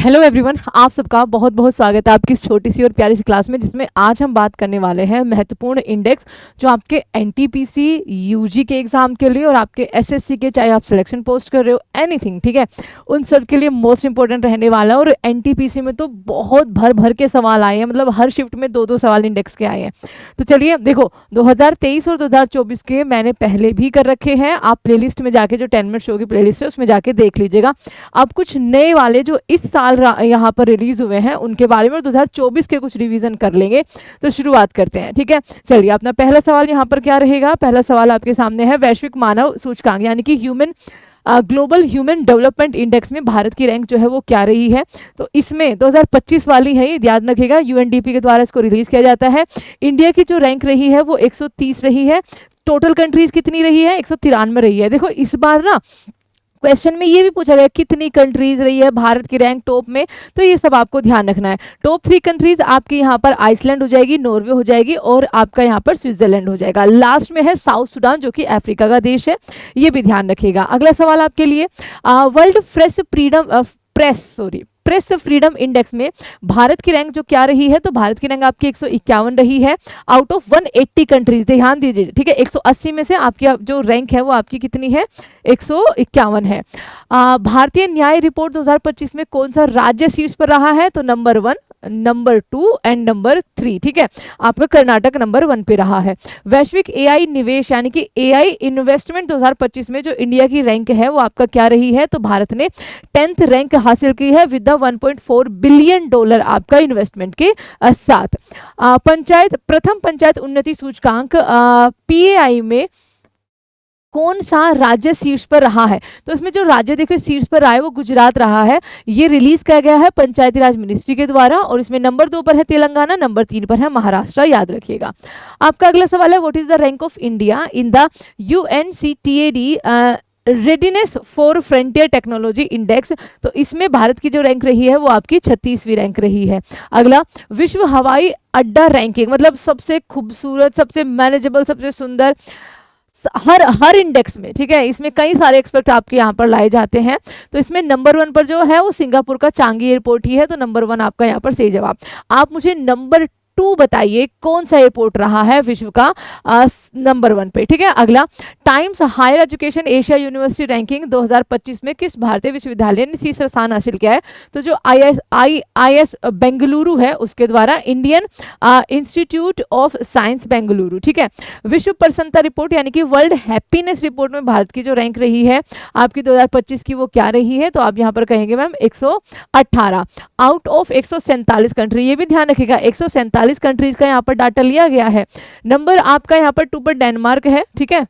Hello everyone, आप सबका बहुत बहुत स्वागत है आपकी इस छोटी सी और प्यारी सी क्लास में, जिसमें आज हम बात करने वाले हैं महत्वपूर्ण इंडेक्स जो आपके एनटीपीसी यूजी के एग्जाम के लिए और आपके एसएससी के, चाहे आप सिलेक्शन पोस्ट कर रहे हो, एनीथिंग, ठीक है, उन सब के लिए मोस्ट इंपॉर्टेंट रहने वाला है। और एनटीपीसी में तो बहुत भर भर के सवाल आए हैं, मतलब हर शिफ्ट में दो दो सवाल इंडेक्स के आए हैं। तो चलिए देखो, 2023 और 2024 के मैंने पहले भी कर रखे हैं। आप प्लेलिस्ट में जाके, जो 10 मिनट शो की प्लेलिस्ट है उसमें जाके देख लीजिएगा। अब कुछ नए वाले जो इस साल यहाँ पर रिलीज हुए हैं उनके बारे में 2024 के कुछ रिवीजन कर लेंगे। तो शुरुआत करते हैं, ठीक है। चलिए, अपना पहला सवाल यहाँ पर क्या रहेगा? पहला सवाल आपके सामने है, वैश्विक मानव सूचकांक यानी कि ग्लोबल ह्यूमन डेवलपमेंट इंडेक्स में भारत की रैंक जो है वो क्या रही है? तो इसमें 2025 वाली है, ये याद रखिएगा, यूएनडीपी के द्वारा इसको रिलीज किया जाता है। इंडिया की जो रैंक रही है वो 130 रही है। टोटल कंट्रीज कितनी रही है? 193 रही है। देखो, इस बार ना क्वेश्चन में ये भी पूछा गया कितनी कंट्रीज रही है भारत की रैंक टॉप में, तो ये सब आपको ध्यान रखना है। टॉप 3 कंट्रीज आपकी यहाँ पर आइसलैंड हो जाएगी, नॉर्वे हो जाएगी और आपका यहाँ पर स्विट्जरलैंड हो जाएगा। लास्ट में है साउथ सुडान, जो कि अफ्रीका का देश है, ये भी ध्यान रखिएगा। अगला सवाल आपके लिए, वर्ल्ड प्रेस फ्रीडम इंडेक्स में भारत की रैंक जो क्या रही है? तो भारत की रैंक आपकी 151 रही है आउट ऑफ 180 कंट्रीज। ध्यान दीजिए, ठीक है, 180 में से आपकी जो रैंक है वो आपकी कितनी है? 151 है। भारतीय न्याय रिपोर्ट 2025 में कौन सा राज्य शीर्ष पर रहा है? तो नंबर 1, नंबर 2 एंड नंबर 3, ठीक है, आपका कर्नाटक नंबर 1 पे रहा है। वैश्विक एआई निवेश यानी कि एआई इन्वेस्टमेंट 2025 में जो इंडिया की रैंक है वो आपका क्या रही है? तो भारत ने 10th रैंक हासिल की है विद द $1.4 बिलियन आपका इन्वेस्टमेंट के साथ। प्रथम पंचायत उन्नति सूचकांक पीएआई में कौन सा राज्य शीर्ष पर रहा है? तो इसमें जो राज्य देखो शीर्ष पर रहा है वो गुजरात रहा है। ये रिलीज किया गया है पंचायती राज मिनिस्ट्री के द्वारा और इसमें नंबर 2 पर है तेलंगाना, नंबर 3 पर है महाराष्ट्र, याद रखिएगा। आपका अगला सवाल है, what is the rank of India in the UNCTAD readiness for frontier technology index? तो इसमें भारत की जो रैंक रही है वो आपकी 36वीं रैंक रही है। अगला, विश्व हवाई अड्डा रैंकिंग, मतलब सबसे खूबसूरत, सबसे मैनेजेबल, सबसे सुंदर हर इंडेक्स में, ठीक है, इसमें कई सारे एक्सपेक्ट आपके यहाँ पर लाए जाते हैं। तो इसमें नंबर 1 पर जो है वो सिंगापुर का चांगी एयरपोर्ट ही है, तो नंबर 1 आपका यहाँ पर सही जवाब। आप मुझे नंबर 2 बताइए कौन सा एयरपोर्ट रहा है विश्व का नंबर 1 पे, ठीक है। अगला, Times Higher Education Asia University Ranking 2025 में किस भारतीय विश्वविद्यालय ने तीसरा स्थान हासिल किया है? तो जो आईआईएस बेंगलुरु है उसके द्वारा Indian institute of science Bengaluru, ठीक है। विश्व प्रसन्नता रिपोर्ट यानी कि वर्ल्ड हैप्पीनेस रिपोर्ट में भारत की जो रैंक रही है आपकी 2025 की वो क्या रही है? तो आप यहाँ पर कहेंगे मैम 118 आउट ऑफ 147 कंट्री। ये भी ध्यान रखिएगा, 147 कंट्रीज का यहाँ पर डाटा लिया गया है। नंबर आपका यहाँ पर 2 पर डेनमार्क है, ठीक है,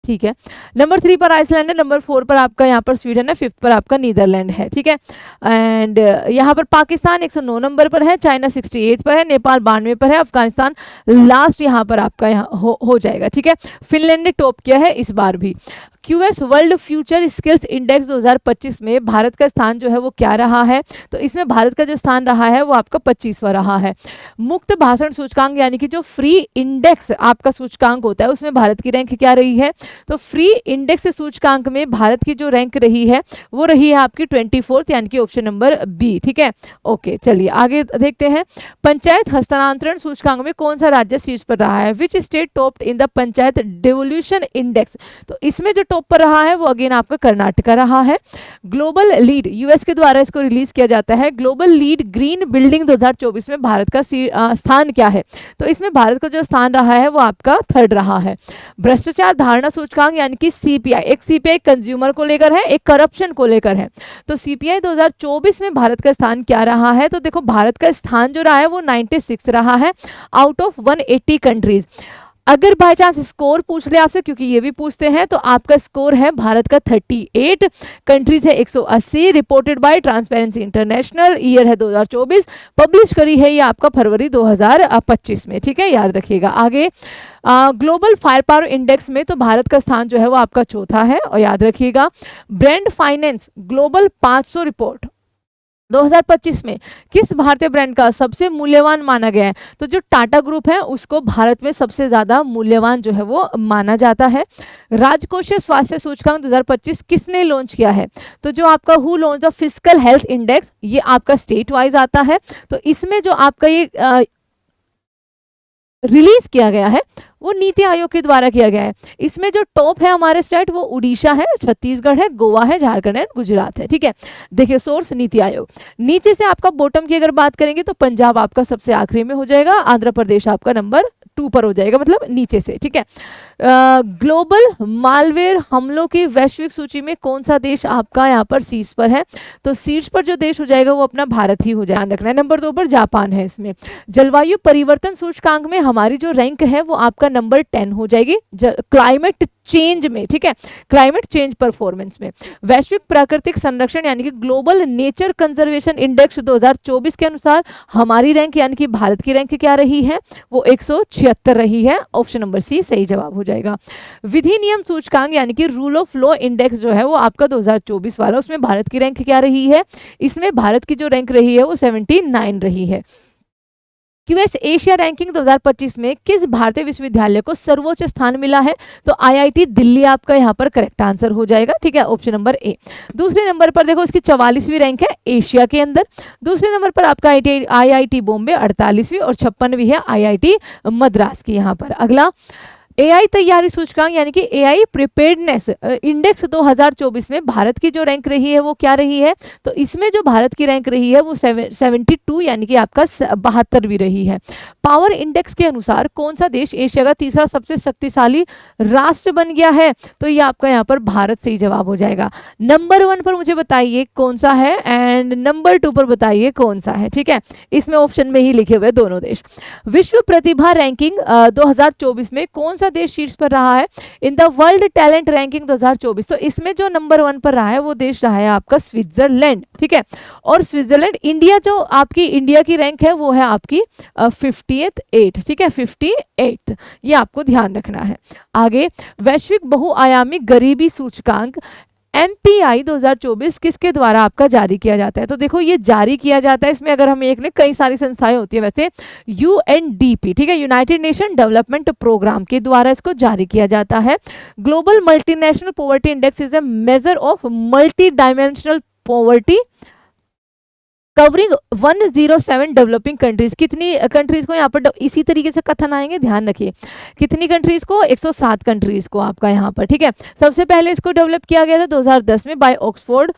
ठीक है। नंबर 3 पर आइसलैंड है, नंबर 4 पर आपका यहाँ पर स्वीडन है, 5th पर आपका नीदरलैंड है, ठीक है। एंड यहाँ पर पाकिस्तान 109 नंबर पर है, चाइना 68 पर है, नेपाल 92 पर है, अफगानिस्तान लास्ट यहाँ पर आपका यहाँ हो जाएगा, ठीक है। फिनलैंड ने टॉप किया है इस बार भी। QS world future skills index 2025 में भारत का स्थान जो है वो क्या रहा है? तो इसमें भारत का जो स्थान रहा है वो आपका 25वां रहा है। मुक्त भाषण सूचकांक यानी कि जो फ्री इंडेक्स आपका सूचकांक होता है उसमें भारत की रैंक क्या रही है? तो फ्री इंडेक्स सूचकांक में भारत की जो रैंक रही है वो रही है आपकी 24th यानी कि ऑप्शन नंबर बी, ठीक है। ओके, चलिए आगे देखते हैं। पंचायत हस्तांतरण सूचकांक में कौन सा राज्य शीर्ष पर रहा है? Which state topped in the panchayat devolution index? तो इसमें जो टॉप पर रहा है वो अगेन आपका कर्नाटका रहा है। ग्लोबल लीड, यूएस के द्वारा इसको रिलीज किया जाता है। ग्लोबल लीड ग्रीन बिल्डिंग 2024 में भारत का स्थान क्या है? तो इसमें भारत का जो स्थान रहा है वो आपका 3rd रहा है। भ्रष्टाचार धारणा सूचकांक यानी कि सीपीआई, एक सीपीआई कंज्यूमर को लेकर है, एक करप्शन को लेकर है। तो सीपीआई 2024 में भारत का स्थान क्या रहा है? तो देखो, भारत का स्थान जो रहा है वो 96 रहा है आउट ऑफ 180 कंट्रीज। अगर बाय चांस स्कोर पूछ ले आपसे, क्योंकि ये भी पूछते हैं, तो आपका स्कोर है भारत का 38, कंट्रीज है 180, reported by transparency international, year है 2024, पब्लिश करी है ये आपका फरवरी 2025 में, ठीक है, याद रखिएगा। आगे, ग्लोबल फायर पावर इंडेक्स में तो भारत का स्थान जो है वो आपका 4था है और याद रखिएगा। ब्रांड फाइनेंस ग्लोबल 500 रिपोर्ट 2025 में किस भारतीय ब्रांड का सबसे मूल्यवान माना गया है? तो जो टाटा ग्रुप है उसको भारत में सबसे ज्यादा मूल्यवान जो है वो माना जाता है। राजकोषीय स्वास्थ्य सूचकांक 2025 किसने लॉन्च किया है? तो जो आपका who launch the physical health index, ये आपका स्टेट वाइज आता है। तो इसमें जो आपका ये रिलीज किया गया है वो नीति आयोग के द्वारा किया गया है। इसमें जो टॉप है हमारे स्टेट वो उड़ीसा है, छत्तीसगढ़ है, गोवा है, झारखंड है, गुजरात है। ठीक है, देखिए सोर्स नीति आयोग। नीचे से आपका बॉटम की अगर बात करेंगे तो पंजाब आपका सबसे आखिरी में हो जाएगा, आंध्र प्रदेश आपका नंबर 2 पर हो जाएगा, मतलब नीचे से। ठीक है, ग्लोबल मालवेयर हमलों की वैश्विक सूची में कौन सा देश आपका यहाँ पर शीर्ष पर है? तो शीर्ष पर जो देश हो जाएगा वो अपना भारत ही हो जाएगा, ध्यान रखना है। नंबर 2 पर जापान है इसमें। जलवायु परिवर्तन सूचकांक में हमारी जो रैंक है वो आपका नंबर 10 हो जाएगी क्लाइमेट चेंज में। ठीक है, क्लाइमेट चेंज परफॉर्मेंस में। वैश्विक प्राकृतिक संरक्षण यानी कि ग्लोबल नेचर कंजर्वेशन इंडेक्स 2024 के अनुसार हमारी रैंक यानी कि भारत की रैंक क्या रही है? वो 176 रही है। ऑप्शन नंबर सी सही जवाब हो जाएगा। विधि नियम सूचकांक यानी कि रूल ऑफ लॉ इंडेक्स जो है वो आपका 2024 वाला, उसमें भारत की रैंक क्या रही है? इसमें भारत की जो रैंक रही है वो 79 रही है। क्यूएस एशिया रैंकिंग 2025 में किस भारतीय विश्वविद्यालय को सर्वोच्च स्थान मिला है? तो आईआईटी दिल्ली आपका यहाँ पर करेक्ट आंसर हो जाएगा। ठीक है, ऑप्शन नंबर ए। दूसरे नंबर पर देखो इसकी 44वीं रैंक है एशिया के अंदर। दूसरे नंबर पर आपका आईआईटी बॉम्बे 48वीं और 56वीं है आईआईटी मद्रास की। यहाँ पर अगला एआई तैयारी सूचकांक यानी कि एआई प्रिपेयर्डनेस इंडेक्स 2024 में भारत की जो रैंक रही है वो क्या रही है? तो इसमें जो भारत की रैंक रही है वो 72 यानी कि आपका 72वीं रही है। पावर इंडेक्स के अनुसार कौन सा देश एशिया का तीसरा सबसे शक्तिशाली राष्ट्र बन गया है? तो ये आपका यहाँ पर भारत से ही जवाब हो जाएगा। नंबर 1 पर मुझे बताइए कौन सा है एंड नंबर 2 पर बताइए कौन सा है। ठीक है, इसमें ऑप्शन में ही लिखे हुए दोनों देश। विश्व प्रतिभा रैंकिंग 2024 में कौन देश शीर्ष पर रहा है? In the world talent ranking 2024, तो इसमें जो नंबर 1 पर रहा है वो देश रहा है आपका स्विट्जरलैंड। ठीक है, और स्विट्जरलैंड इंडिया जो आपकी इंडिया की रैंक है वो है आपकी 58। ठीक है, 58, ये आपको ध्यान रखना है। आगे वैश्विक बहुआयामी गरीबी सूचकांक MPI 2024 किसके द्वारा आपका जारी किया जाता है? तो देखो ये जारी किया जाता है, इसमें अगर हम एक ले कई सारी संस्थाएं होती है वैसे, UNDP, ठीक है, यूनाइटेड नेशन डेवलपमेंट प्रोग्राम के द्वारा इसको जारी किया जाता है। Global multinational poverty index is a measure of multi dimensional poverty covering 107 developing countries. कितनी कंट्रीज को यहाँ पर इसी तरीके से कथन आएंगे, ध्यान रखिए। कितनी कंट्रीज को? 107 कंट्रीज को आपका यहाँ पर। ठीक है, सबसे पहले इसको डेवलप किया गया था 2010 में by Oxford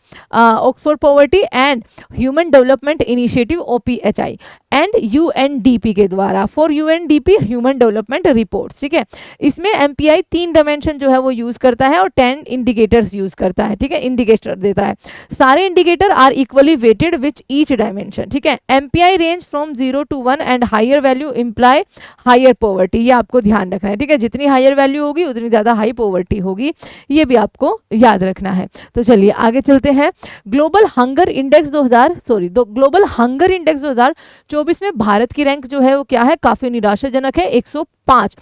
poverty and human development initiative OPHI and UNDP के द्वारा, for UNDP human development reports. ठीक है, इसमें MPI 3 डायमेंशन जो है वो यूज करता है और 10 इंडिकेटर्स यूज करता है। ठीक है, इंडिकेटर देता है। सारे indicator are equally weighted which each dimension. ठीक है, MPI range from 0 to 1 and higher value imply higher poverty, ये आपको ध्यान रखना है। ठीक है, जितनी हायर वैल्यू होगी उतनी ज्यादा हाई पॉवर्टी होगी, ये भी आपको याद रखना है। तो चलिए आगे चलते हैं। ग्लोबल हंगर इंडेक्स 2024 में भारत की रैंक जो है वो क्या है? काफी निराशाजनक है, 105।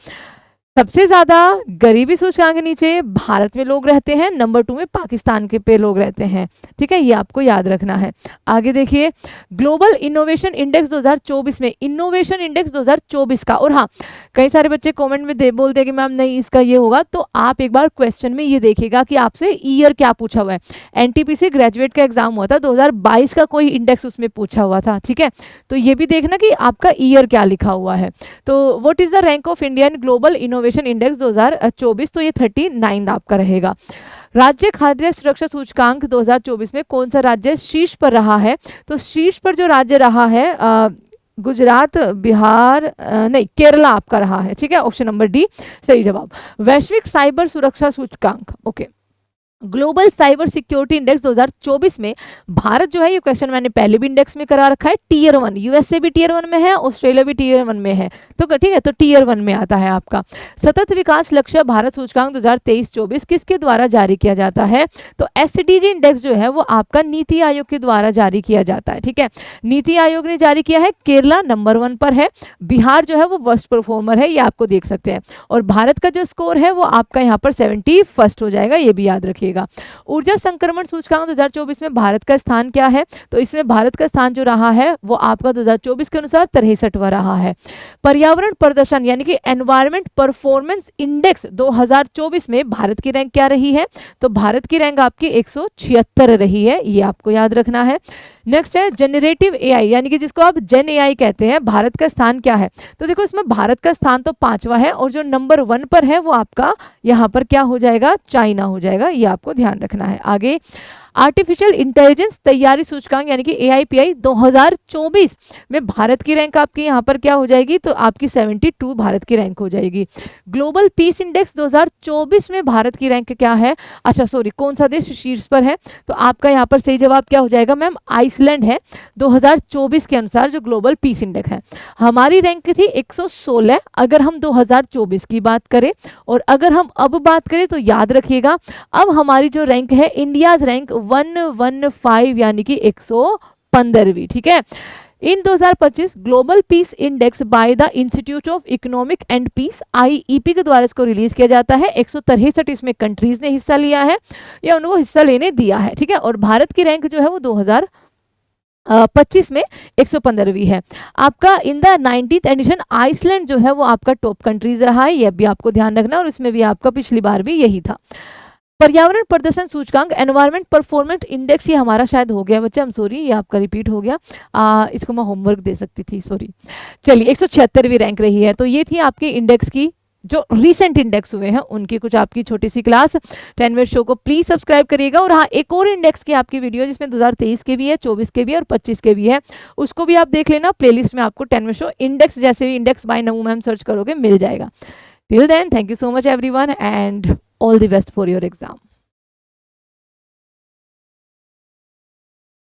सबसे ज्यादा गरीबी सूचकांक के नीचे भारत में लोग रहते हैं, नंबर 2 में पाकिस्तान के पे लोग रहते हैं। ठीक है, ये आपको याद रखना है। आगे देखिए ग्लोबल इनोवेशन इंडेक्स 2024 में, इनोवेशन इंडेक्स 2024 का, और हाँ कई सारे बच्चे कमेंट में बोलते हैं कि मैम नहीं इसका ये होगा, तो आप एक बार क्वेश्चन में ये देखिएगा कि आपसे ईयर क्या पूछा हुआ है। NTPC ग्रेजुएट का एग्जाम हुआ था 2022 का, कोई इंडेक्स उसमें पूछा हुआ था। ठीक है, तो ये भी देखना कि आपका ईयर क्या लिखा हुआ है। तो what is the rank of India in global innovation index 2024, तो ये 39 आपका रहेगा। राज्य खाद्य सुरक्षा सूचकांक 2024 में कौन सा राज्य शीर्ष पर रहा है? तो शीर्ष पर जो राज्य रहा है गुजरात, बिहार, नहीं केरला आपका रहा है। ठीक है, ऑप्शन नंबर डी सही जवाब। वैश्विक साइबर सुरक्षा सूचकांक, okay, global cyber security index 2024 में भारत जो है, ये क्वेश्चन मैंने पहले भी इंडेक्स में करा रखा है, टियर 1, यूएसए भी टियर 1 में है, ऑस्ट्रेलिया भी टियर 1 में है, तो ठीक है, तो टियर 1 में आता है आपका। सतत विकास लक्ष्य भारत सूचकांक 2023-24 किसके द्वारा जारी किया जाता है? तो SDG इंडेक्स जो है वो आपका नीति आयोग के द्वारा जारी किया जाता है। ठीक है, नीति आयोग ने जारी किया है, केरला नंबर 1 पर है, बिहार जो है वो वर्स्ट परफॉर्मर है, ये आपको देख सकते हैं, और भारत का जो स्कोर है वो आपका यहाँ पर 71 हो जाएगा, ये भी याद रखिए। रखिएगा। ऊर्जा संक्रमण सूचकांक 2024 में भारत का स्थान क्या है, तो इसमें भारत का स्थान जो रहा है वो आपका 2024 के अनुसार 63वां रहा है। पर्यावरण प्रदर्शन यानी कि एनवायरमेंट परफॉर्मेंस इंडेक्स 2024 में भारत की रैंक क्या रही है, तो भारत की रैंक आपकी 176 रही है, ये आपको याद रखना है। नेक्स्ट है जनरेटिव एआई यानी कि जिसको आप जेन एआई कहते हैं, भारत का स्थान क्या है, तो देखो इसमें भारत का स्थान तो 5वां है और जो नंबर 1 पर है वो आपका यहाँ पर क्या हो जाएगा, चाइना हो जाएगा, ये आपको ध्यान रखना है। आगे आर्टिफिशियल इंटेलिजेंस तैयारी सूचकांक यानी कि AIPI 2024 में भारत की रैंक आपकी यहाँ पर क्या हो जाएगी, तो आपकी 72 भारत की रैंक हो जाएगी। ग्लोबल पीस इंडेक्स 2024 में भारत की रैंक क्या है, अच्छा सॉरी कौन सा देश शीर्ष पर है, तो आपका यहाँ पर सही जवाब क्या हो जाएगा मैम, आइसलैंड है। 2024 के अनुसार जो ग्लोबल पीस इंडेक्स है हमारी रैंक थी 116 अगर हम 2024 की बात करें, और अगर हम अब बात करें तो याद रखिएगा अब हमारी जो रैंक है इंडियाज रैंक 115 यानी कि 115वीं, ठीक है। In 2025 global peace index by the institute of economic and peace IEP के द्वारा इसको रिलीज किया जाता है। 163 इसमें कंट्रीज ने हिस्सा लिया है या उनको हिस्सा लेने दिया है, ठीक है। और भारत की रैंक जो है वो 2025 में 115वीं है। आपका in the 19th addition Iceland जो है वो आपका टॉप कंट्रीज रहा है, यह भी आपको ध्यान रखना, और इसमें भी आपका पिछली बार भी यही था। पर्यावरण प्रदर्शन सूचकांक एनवायरमेंट परफॉर्मेंस इंडेक्स, ये हमारा शायद हो गया बच्चे, हम सॉरी ये आपका रिपीट हो गया, इसको मैं होमवर्क दे सकती थी, सॉरी। चलिए 176वीं रैंक रही है। तो ये थी आपकी इंडेक्स की जो रीसेंट इंडेक्स हुए हैं उनकी कुछ आपकी छोटी सी क्लास। 10 मिनट शो को प्लीज सब्सक्राइब करिएगा। और हाँ, एक और इंडेक्स की आपकी वीडियो जिसमें 2023 के भी है, 24 के भी है और 25 के भी है, उसको भी आप देख लेना। प्लेलिस्ट में आपको 10 मिनट शो इंडेक्स जैसे भी इंडेक्स बाय नमू मैम सर्च करोगे मिल जाएगा। Till then thank you so much everyone and all the best for your exam.